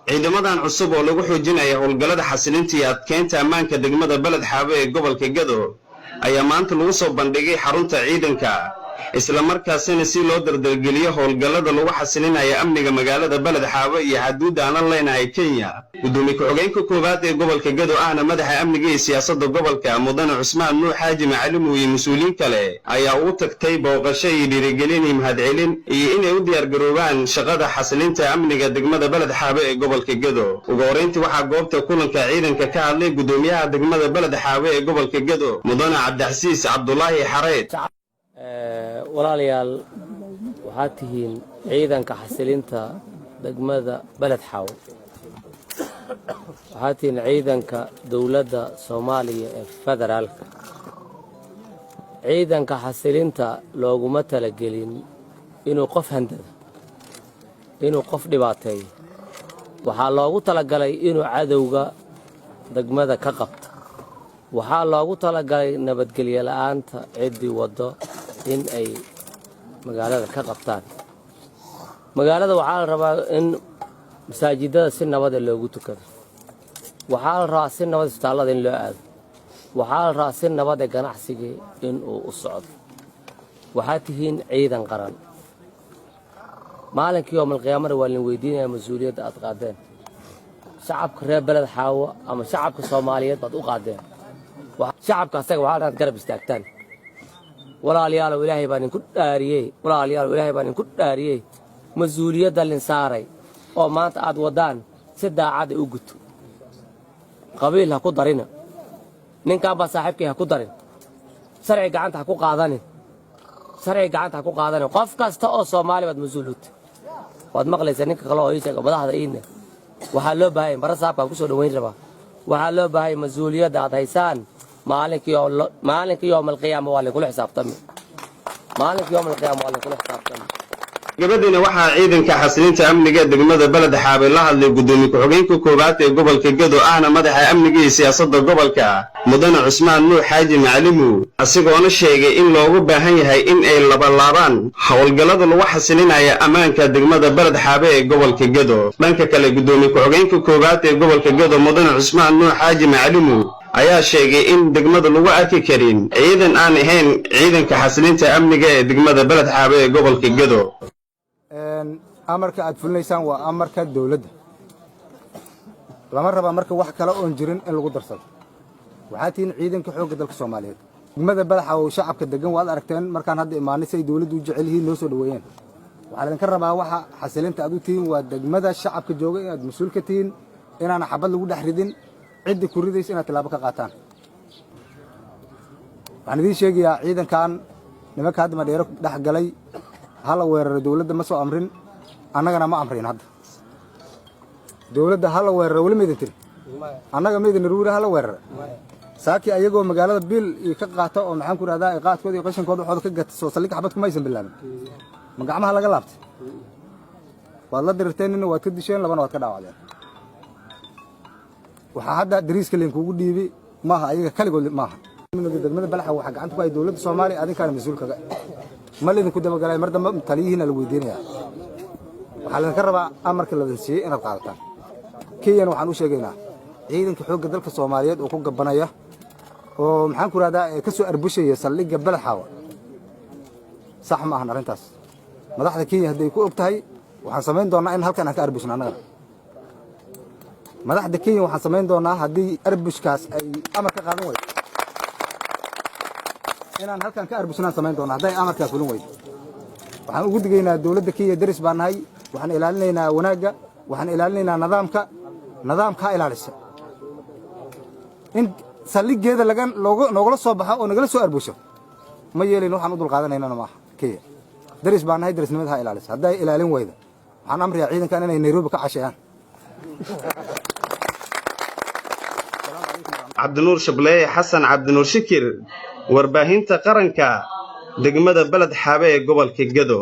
ciidamadan cusub oo lagu xoojinayo howlgallada xasilinta iyo adkeynta ammaanka degmada Balad Xaawe ee gobolka Gedo ayaa maanta lagu soo bandhigay xarunta ciidanka isla markaasina si loo dardargeliyo howlgallada lagu xasilinayo amniga magaalada Balad Xaawe iyo xuduudda aan leenahay Kenya. Gudoomiye ku-xigeenka koowaad ee gobolka Gedo ahna madaxa amniga iyo siyaasadda gobolka Mudane Cusmaan Nuux Xaaji Macalin iyo mas'uuliyiin kale ayaa u tagtay booqasho iyo dhiirigelin iyo mahadcelin iyo inay u diyaar garoobaan shaqada xasilinta amniga degmada Balad Xaawe ee gobolka Gedo. Ugu horeyntii waxaa goobta kulanka ciidanka ka hadlay gudoomiyaha degmada Balad Xaawe ee gobolka Gedo Mudane Cabdixasiis Cabdullaahi Xareed. walaalayaal waxaad tihiin ciidanka xasilinta degmada Balad Xaawe, waxaad tihiin ciidanka dowladda Soomaaliya ee federaalka. ciidanka xasilinta looguma talagelin inuu qof handado, inuu qof dhibaateeyo. waxaa loogu talagalay inuu cadowga degmada ka qabto. waxaa loogu talagalay nabadgelyo la'aanta ciddii waddo in ay magaalada ka qabtaan. magaalada waxaa la rabaa in masaajidada si nabad loogu tukado. waxaa la rabaa si nabad isbitaallada in loo aado. waxaa la rabaa si nabad ganacsiga in uu u socdo. waxaad tihiin ciidan qaran. maalinkii yawmal qiyaamada waa lin weydiinaya mas-uuliyadda aad qaadeen. shacabka reer Balad Xaawe ama shacabka Soomaaliyeed baad u qaadeen. shacabka asaga waxaa inaad garab istaagtaan. walaalayaal ilaahay baan idinku dhaariyey mas-uuliyadda lin saaray oo maanta aad wadaan si daacad u guto. qabiil ha ku darina, ninkan baa saaxiibkay ha ku darin, sharci gacanta ha ku qaadanin. qof kasta oo Soomaali baad mas'uul u tahay. waad maqlaysaa ninka kale oo ii sheega madaxda iina waxaa loo baahay mara saabka ku soo dhaweyn rabaa. waxaa loo baahay mas-uuliyadda aad haysaan maalinkii yawmal qiyaama waa lagu xisaabtami. gabadhina waxaa ciidanka xasilinta amniga degmada Balad Xaawe la hadlay gudoomiye ku-xigeenka koowaad ee gobolka Gedo ahna madaxa amniga iyo siyaasadda gobolka Mudane Cusmaan Nuux Xaaji Macalin asigoona sheegay in loogu baahan yahay in ay laabaan howlgallada lagu xasilinayo ammaanka degmada Balad Xaawe ee gobolka Gedo. dhanka kale gudoomiye ku-xigeenka koowaad ee gobolka Gedo Mudane Cusmaan Nuux Xaaji Macalin ayaa sheegay in degmada lagu arki karin ciidan aan ahayn ciidanka xasilinta amniga ee degmada Balad Xaawe ee gobolka Gedo. amarka aad fulinaysaan waa amarka dawladda. lama raba marka wax kale oon jirin in lagu darsado. waxaa tihiin ciidanka xoogga dalka Soomaaliyeed. degmada Balad Xaawe shacabka degan waad aragteen markaan hadda imaanay say dawladdu u jecel yihiin noo soo dhaweeyeen. waxaa idinka rabaa waxa xasilinta aad u tihiin waa degmada shacabka jooga inaad mas'uul ka tihiin, inaan xabad lagu dhex ridin, ciddi ku ridaysa inaad tilaabo ka qaataan. waxaan idiin sheegayaa ciidankan nimanka hadda madheero dhex galay hala weeraro dawladda ma soo amrin, annagana ma amrin. hadda dawladda hala weeraro weli maydin tiri, annaga maydin ruura hala weeraro. saaki ayagoo magaalada bil ka qaata oo maxaan ku rahdaa qaadkooda iyo qashinkooda waxooda ka gata soo saldhig xabad kuma aysan bilaabin. ma gacmaha laga laabtay? waad la dirirteen, nina waad ka disheen, labana waad ka dhaawacdeen. waxaa hadda dariiska linkuugu dhiibi maaha ayaga kaligood maaha. degmada Balad Xaawe waxaa gacanta ku hay dawladda Soomaaliya, adinkaana mas-uul kaga ma lidinku dabagalay. mar dambe taliyihiina la weydiinaya. waxaa laydinka rabaa amarka la siiyey inaad qaadataan. Kenyana waxaan u sheegaynaa ciidanka xoogga dalka Soomaaliyeed oo ku gabanaya oo maxaan ku rahdaa ka soo arbushaya saldhigga Balad Xaawe sax ma ahan arrintaas. madaxda Kenya hadday ku og tahay waxaan samayn doonaa in halkan aan ka arbushno annaga. madaxda Kenya waxaan samayn doonaa haddii arbushkaas ay amar ka qaadan weydo inaan halkan ka arbusnaan samayn doonaa hadday amarkaa fulin weydo. waxaan ugu digaynaa dawladda Kenya daris baan nahay, waxaan ilaalinaynaa wanaagga, waxaan ilaalinaynaa nidaamka ilaalisa. in saldhiggeeda noogala soo baxa oo nagala soo arbusho ma yeelin. waxaan u dulqaadanaynana maaha. Kenya daris baan nahay, darisnimada ha ilaalisa. hadday ilaalin weyda waxaan amriyaa ciidankan inay Nairobi ka casheeyaan. Cabdinuur Shabley Xasan Cabdinuur Shakir warbaahinta qaranka degmada Balad Xaawe ee gobolka Gedo.